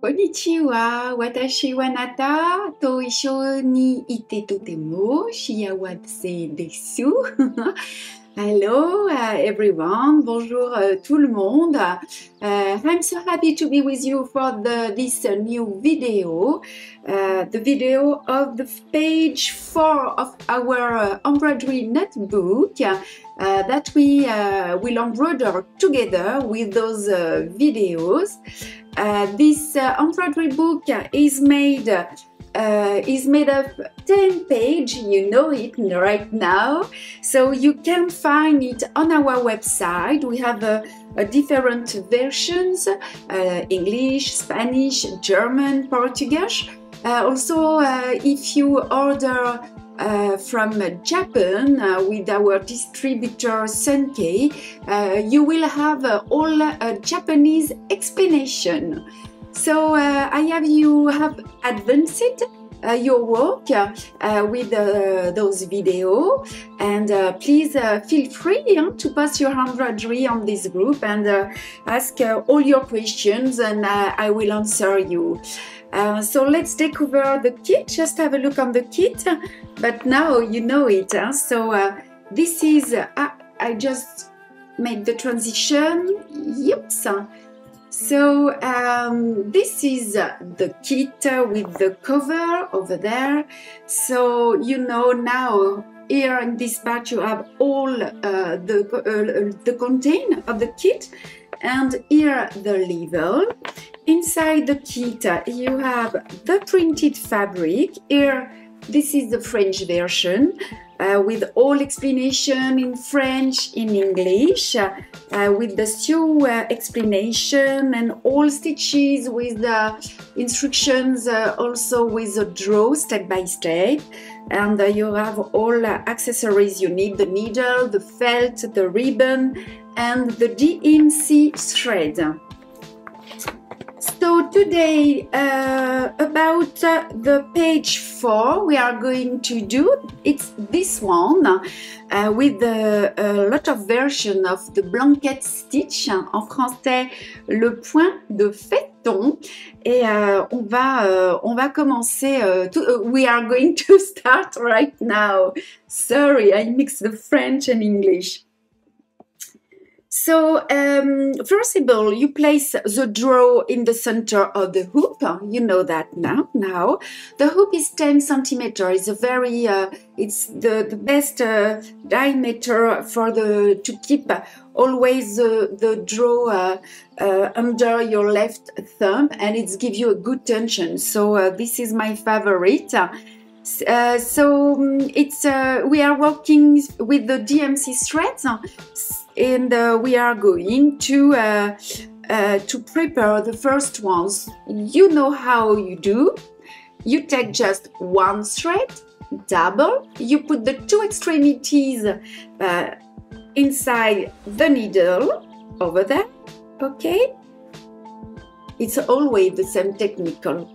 Konnichiwa, watashi wa nata, to isho ni ite totemo, shia wa se desu. Hello everyone, bonjour tout le monde. I'm so happy to be with you for this new video, the video of the page 4 of our embroidery notebook that we will embroider together with those videos. This embroidery book is made of 10 pages, you know it right now, so you can find it on our website. We have different versions, English, Spanish, German, Portuguese. Also, if you order from Japan with our distributor Sunkei, you will have all Japanese explanation. So you have advanced your work with those videos, and please feel free to post your embroidery on this group and ask all your questions, and I will answer you. So let's discover the kit. Just have a look on the kit, but now you know it. So this is, I just made the transition. Yep. So this is the kit with the cover over there. So you know now here in this part you have all the content of the kit, and here the label. Inside the kit you have the printed fabric. Here this is the French version with all explanation in French, in English, with the sew explanation and all stitches with the instructions, also with a draw step by step. And you have all accessories you need: the needle, the felt, the ribbon, and the DMC thread. So today about the page 4 we are going to do, it's this one with a lot of version of the blanket stitch, en français le point de fêton, et on va commencer, we are going to start right now. Sorry, I mixed the French and English. So first of all, you place the draw in the center of the hoop. You know that now. The hoop is 10 centimeters. It's a very, it's the best diameter for to keep always the draw under your left thumb, and it gives you a good tension. So this is my favorite. So it's we are working with the DMC threads, and we are going to prepare the first ones. You know how you do. You take just one thread, double, you put the two extremities inside the needle over there, okay? It's always the same technical.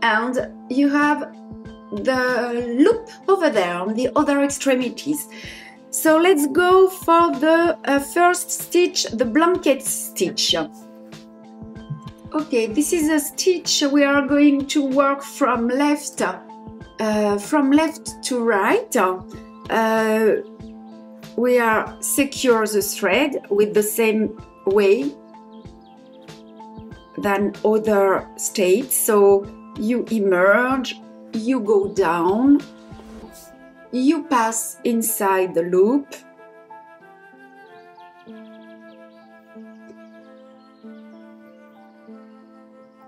And you have the loop over there on the other extremities. So let's go for the first stitch, the blanket stitch. Okay, this is a stitch we are going to work from left to right. We are secure the thread with the same way than other steps. So you emerge, you go down, you pass inside the loop,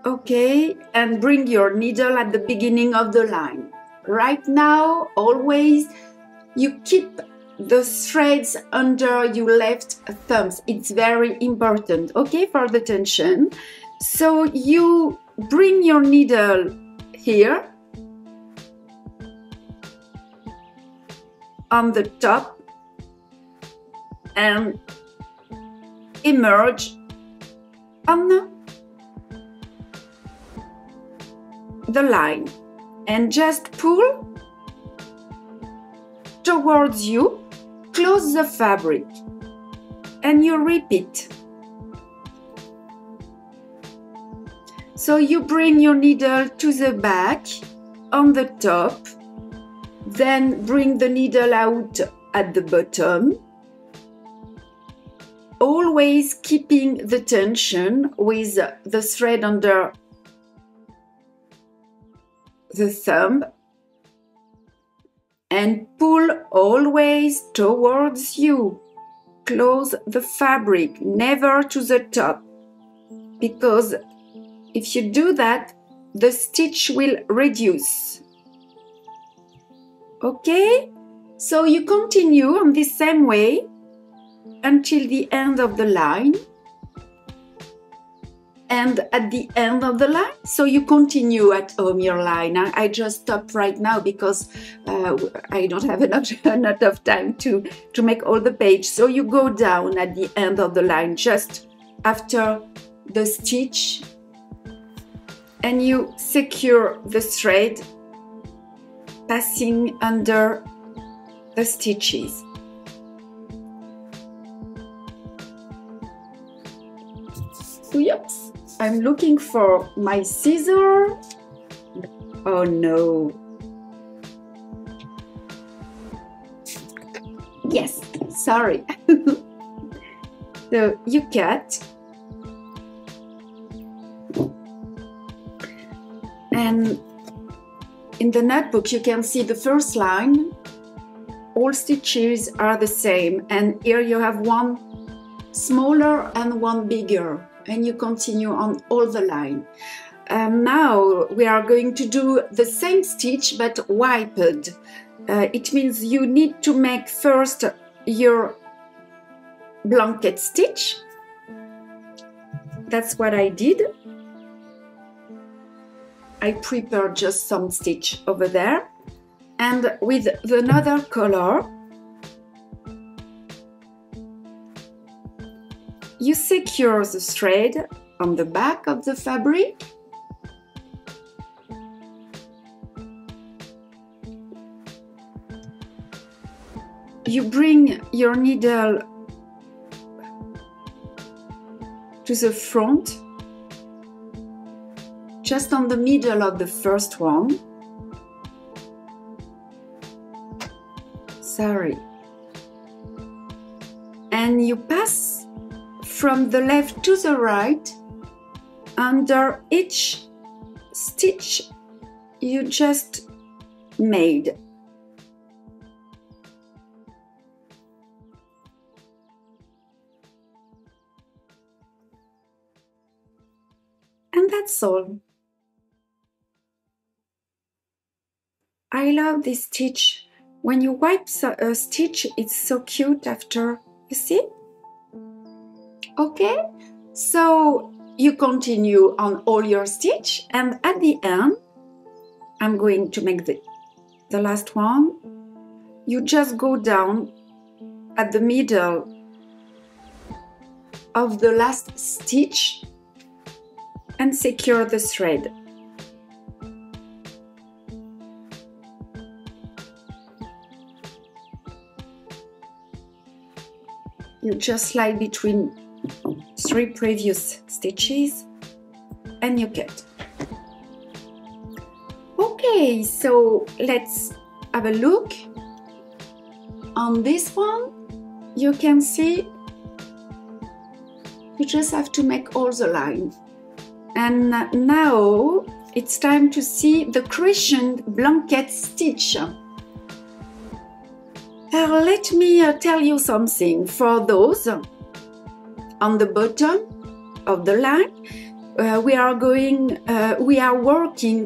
okay, and bring your needle at the beginning of the line. Right now, always, you keep the threads under your left thumbs. It's very important, okay, for the tension. So you bring your needle here, on the top, and emerge on the line, and just pull towards you, close the fabric, and you repeat. So you bring your needle to the back on the top, then bring the needle out at the bottom, always keeping the tension with the thread under the thumb, and pull always towards you. Close the fabric, never to the top, because if you do that, the stitch will reduce. Okay? So you continue on the same way until the end of the line. And at the end of the line, so you continue at home your line. I just stop right now because I don't have enough time to make all the page. So you go down at the end of the line, just after the stitch, and you secure the thread passing under the stitches. Oops, I'm looking for my scissor. Oh no. Yes, sorry. So you cut. And in the notebook, you can see the first line. All stitches are the same. And here you have one smaller and one bigger. And you continue on all the line. Now we are going to do the same stitch but wiped. It means you need to make first your blanket stitch. That's what I did. I prepared just some stitch over there, and with another color you secure the thread on the back of the fabric. You bring your needle to the front, just on the middle of the first one. Sorry. And you pass from the left to the right under each stitch you just made. And that's all. I love this stitch. When you wipe a stitch, it's so cute after, you see? Okay, so you continue on all your stitch, and at the end, I'm going to make the last one. You just go down at the middle of the last stitch and secure the thread. You just slide between 3 previous stitches and you cut. Okay, so let's have a look. On this one, you can see you just have to make all the line. And now it's time to see the crescent blanket stitch. Let me tell you something. For those on the bottom of the line, we are working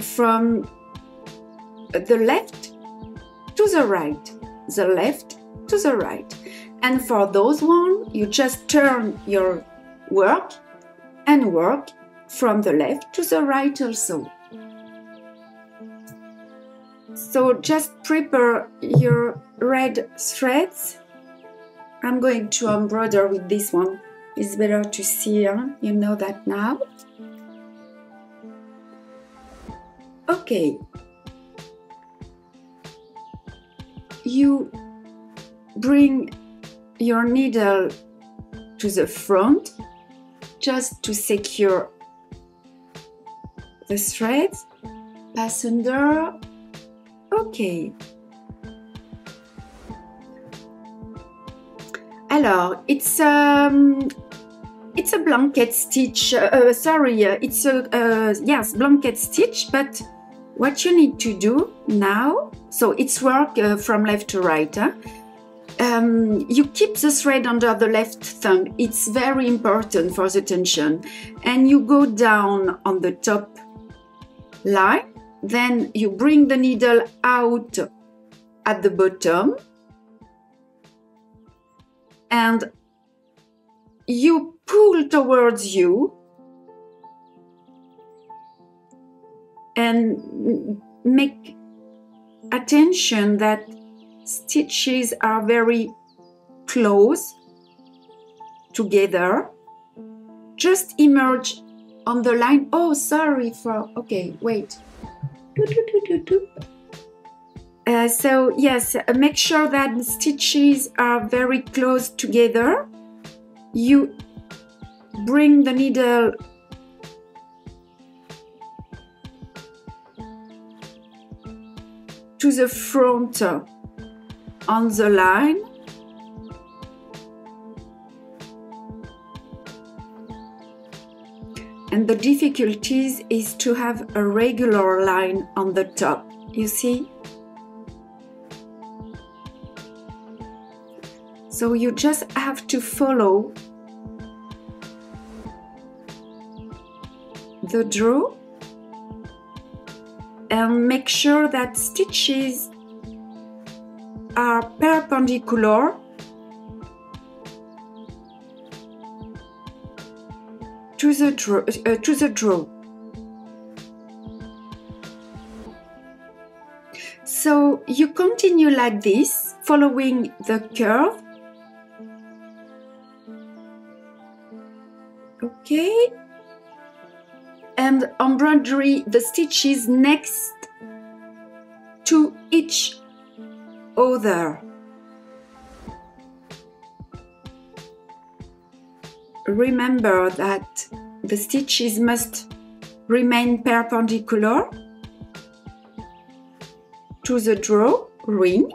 from the left to the right, the left to the right. And for those one, you just turn your work and work from the left to the right also. So just prepare your red threads. I'm going to embroider with this one. It's better to see, you know that now. Okay. You bring your needle to the front just to secure the threads, pass under. Okay. Alors, it's a blanket stitch. It's a yes, blanket stitch. But what you need to do now, so it's work from left to right. You keep the thread under the left thumb. It's very important for the tension. And you go down on the top line. Then you bring the needle out at the bottom. And you pull towards you. And make attention that stitches are very close together. Just emerge on the line. Oh, sorry for, okay, wait. So yes, make sure that the stitches are very close together. You bring the needle to the front on the line. And the difficulties is to have a regular line on the top, you see? So you just have to follow the draw and make sure that stitches are perpendicular to the draw. So you continue like this, following the curve. Okay. And embroidery the stitches next to each other. Remember that the stitches must remain perpendicular to the drawing.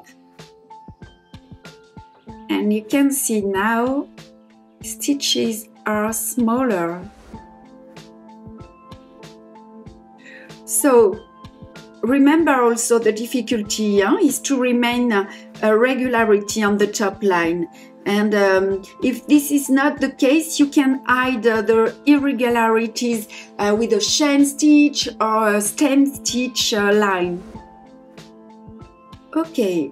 And you can see now stitches are smaller. So remember also the difficulty is to remain a regularity on the top line. And if this is not the case, you can hide the irregularities with a chain stitch or a stem stitch line. Okay,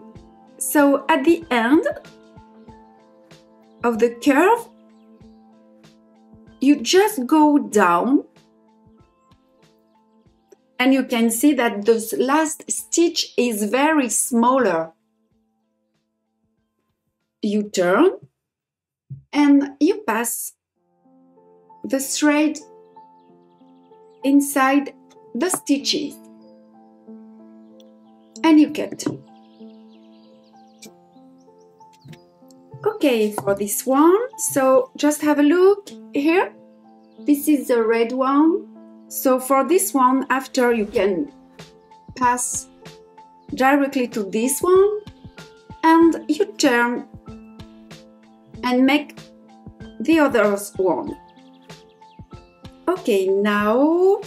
so at the end of the curve, you just go down and you can see that the last stitch is very smaller. You turn and you pass the thread inside the stitches and you cut. Okay, for this one, so just have a look here. This is the red one. So for this one, after you can pass directly to this one and you turn and make the other one. Okay, now,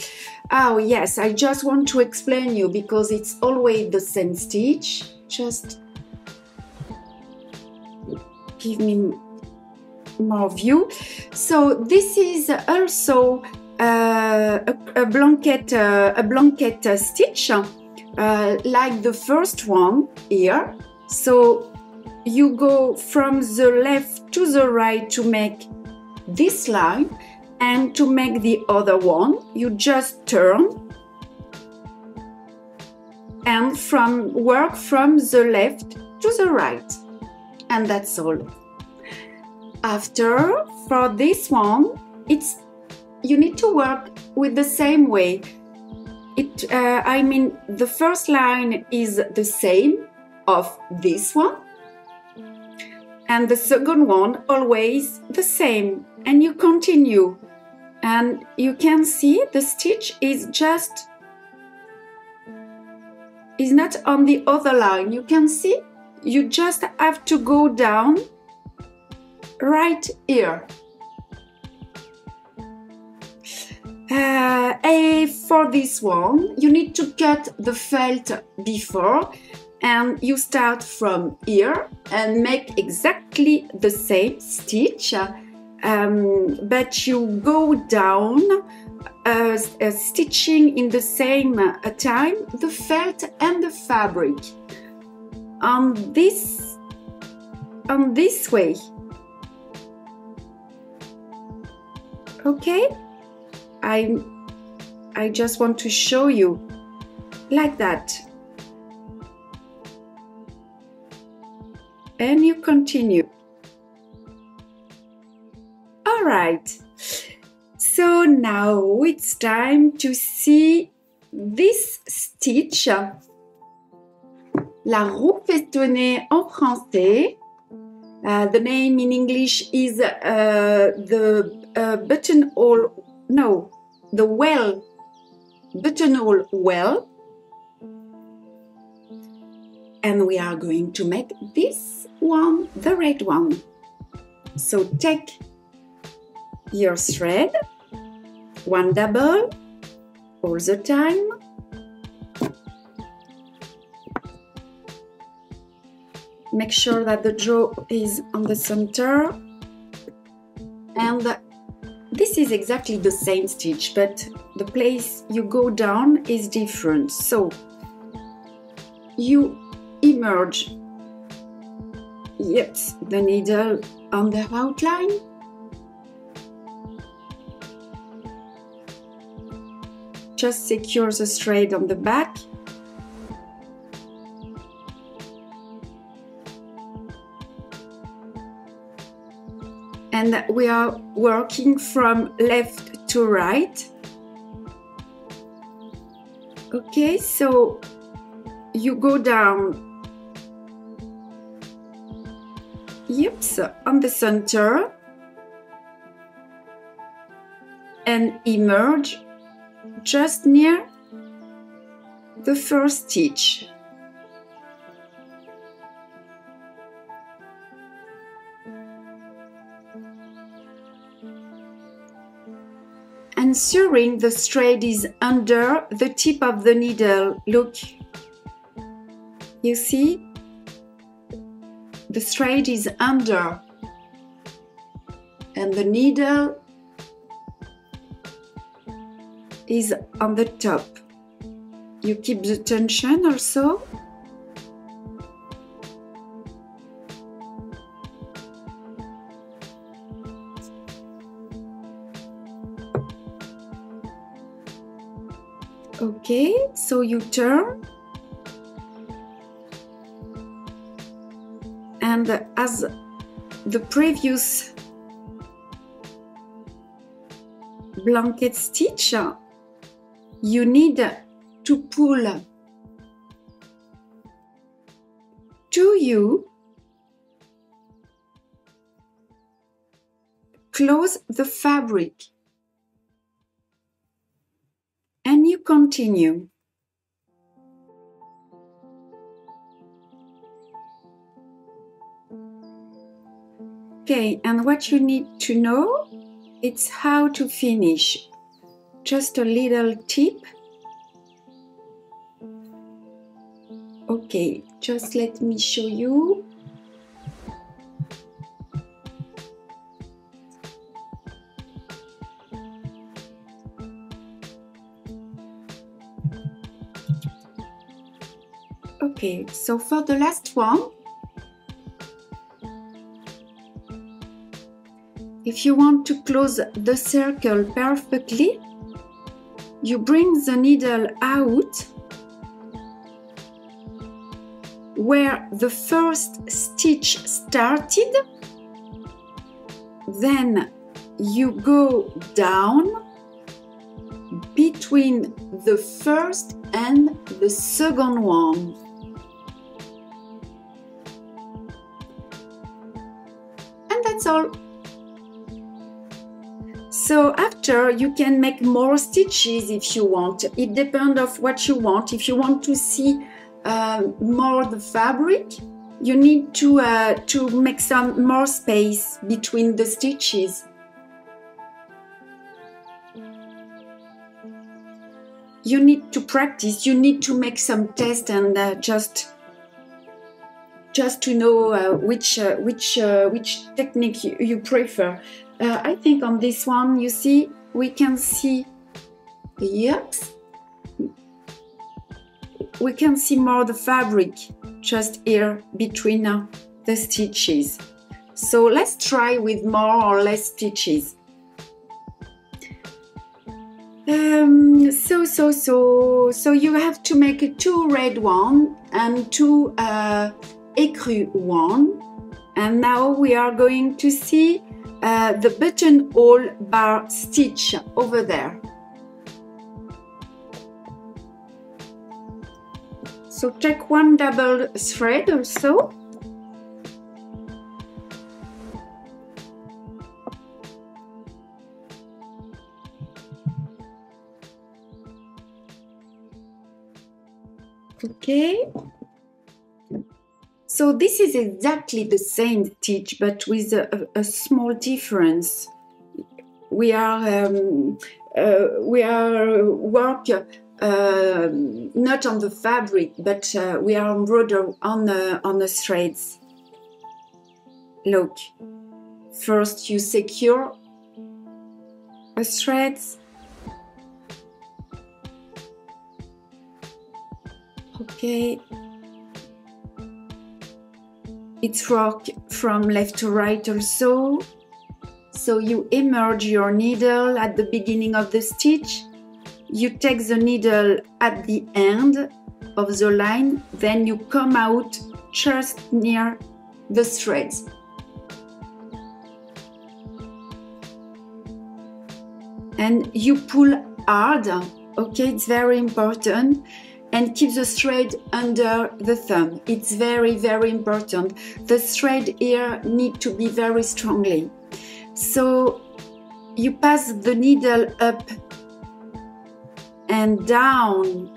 oh yes, I just want to explain you because it's always the same stitch. Just give me more view. So this is also a blanket stitch, like the first one here. So you go from the left to the right to make this line, and to make the other one, you just turn and work from the left to the right, and that's all. After, for this one, you need to work with the same way. I mean, the first line is the same of this one, and the second one always the same, and you continue And you can see the stitch is not on the other line. You can see you just have to go down right here. For this one, you need to cut the felt before, and you start from here and make exactly the same stitch, but you go down, stitching in the same time the felt and the fabric on this way. Okay, I just want to show you like that. And you continue. All right. So now it's time to see this stitch. La roue festonnée en français. The name in English is the buttonhole. No, the well. Buttonhole well. And we are going to make this one, the red one. So take your thread, one double all the time. Make sure that the jaw is on the center. And this is exactly the same stitch, but the place you go down is different. So you immerse, yes, the needle on the outline. Just secure the thread on the back. And we are working from left to right. Okay, so you go down, yep, on the center and emerge just near the first stitch. Ensuring the thread is under the tip of the needle. Look, you see, the thread is under and the needle is on the top. You keep the tension also. Okay, so you turn, and as the previous blanket stitch, you need to pull to you, close the fabric, and you continue. Okay, and what you need to know, it's how to finish. Just a little tip. Okay, just let me show you. Okay, so for the last one, if you want to close the circle perfectly, you bring the needle out where the first stitch started, then you go down between the first and the second one. And that's all. So after you can make more stitches if you want. It depends of what you want. If you want to see more the fabric, you need to make some more space between the stitches. You need to practice. You need to make some tests and just to know which technique you prefer. I think on this one, you see, we can see, yes, we can see more the fabric just here between the stitches. So let's try with more or less stitches. So you have to make 2 red one and 2 écru one, and now we are going to see the buttonhole bar stitch over there. So take 1 double thread also. Okay. So this is exactly the same stitch, but with a small difference. We are work not on the fabric, but we are embroidered on the threads. Look, first you secure the threads. Okay. It's work from left to right also. So you immerse your needle at the beginning of the stitch. You take the needle at the end of the line, then you come out just near the threads. And you pull hard, okay, it's very important. And keep the thread under the thumb. It's very, very important. The thread here needs to be very strongly. So you pass the needle up and down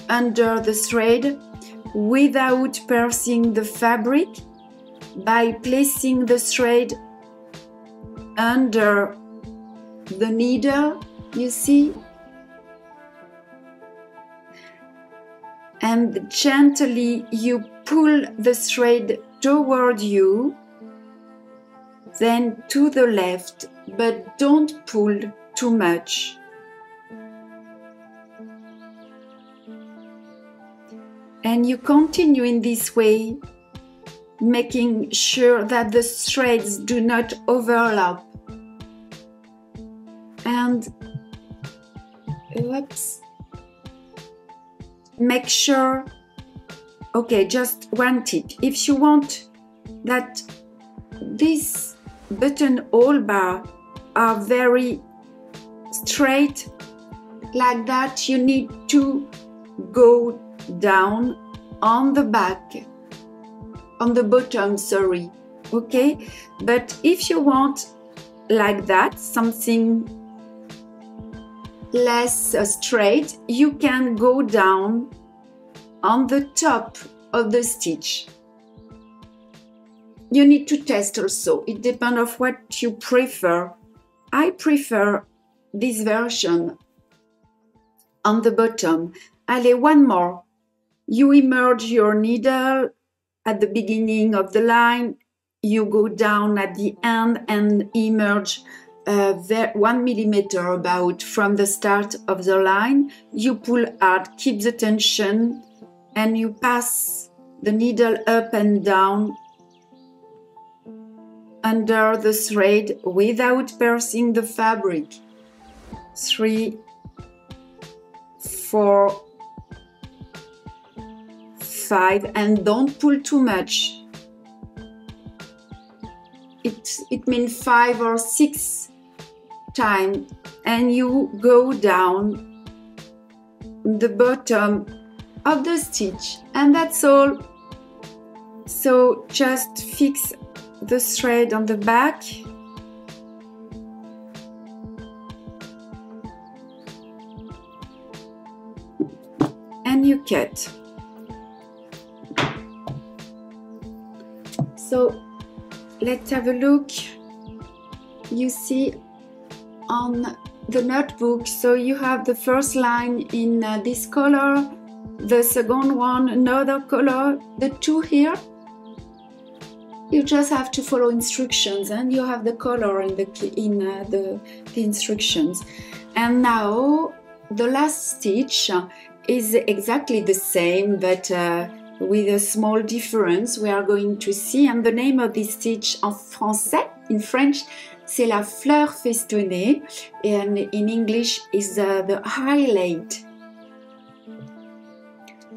under the thread without piercing the fabric by placing the thread under the needle, you see? And gently you pull the thread toward you, then to the left, but don't pull too much. And you continue in this way, making sure that the threads do not overlap. And whoops. Make sure, okay, just one tip. If you want that this buttonhole bar are very straight like that, you need to go down on the back, on the bottom, sorry, okay? But if you want like that, something less straight, you can go down on the top of the stitch. You need to test also. It depends on what you prefer. I prefer this version on the bottom. Allez, one more. You immerse your needle at the beginning of the line. You go down at the end and immerse 1 millimeter about from the start of the line. You pull hard, keep the tension, and you pass the needle up and down under the thread without piercing the fabric. 3, 4, 5, and don't pull too much. It means 5 or 6 times, and you go down the bottom of the stitch, and that's all. So just fix the thread on the back cut. So let's have a look. You see on the notebook, so you have the first line in this color, the second one another color, the two here. You just have to follow instructions and you have the color in the instructions. And now the last stitch is exactly the same, but with a small difference we are going to see. And the name of this stitch en français, in French, c'est la fleur festonnée, and in English is the highlight.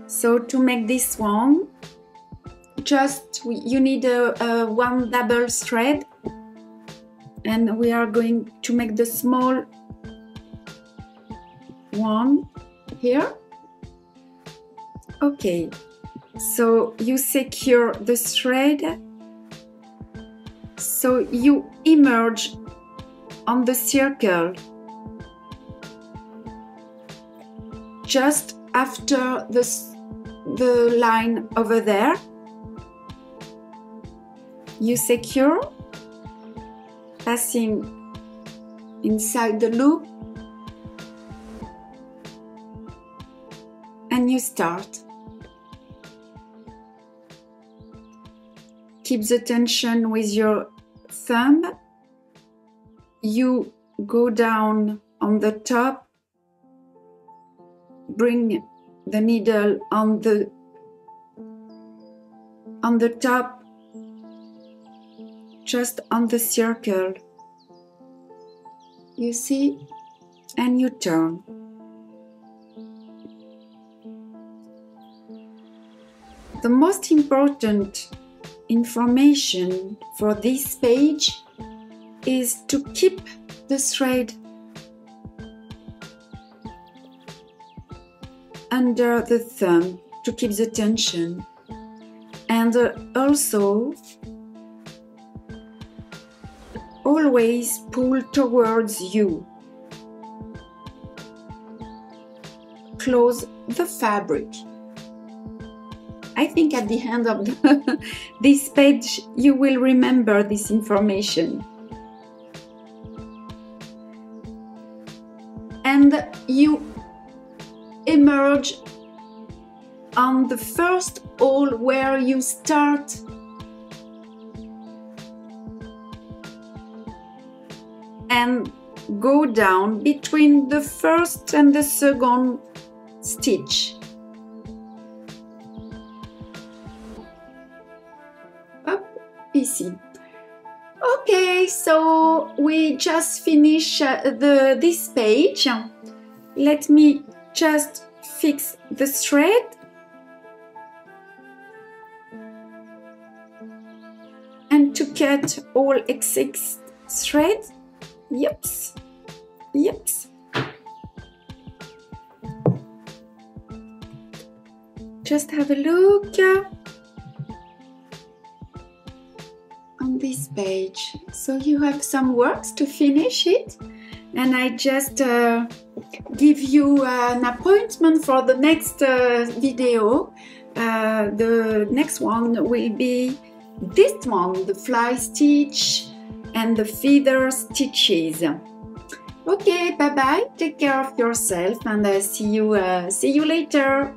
So to make this one, you need one double thread, and we are going to make the small one here. Okay, so you secure the thread, so you emerge on the circle just after the line over there. You secure, passing inside the loop, and you start. Keep the tension with your thumb. You go down on the top, bring the needle on the top, just on the circle, you see, and you turn. The most important information for this page is to keep the thread under the thumb to keep the tension, and also always pull towards you. Close the fabric. I think at the end of this page you will remember this information. And you emerge on the first hole where you start. And go down between the first and the second stitch. Up, ici. Okay, so we just finished this page. Let me just fix the thread. And to cut all excess thread. Yips. Just have a look on this page. So you have some works to finish it, and I just give you an appointment for the next video. The next one will be this one, the fly stitch and the feather stitches. Okay, bye bye, take care of yourself, and see you later.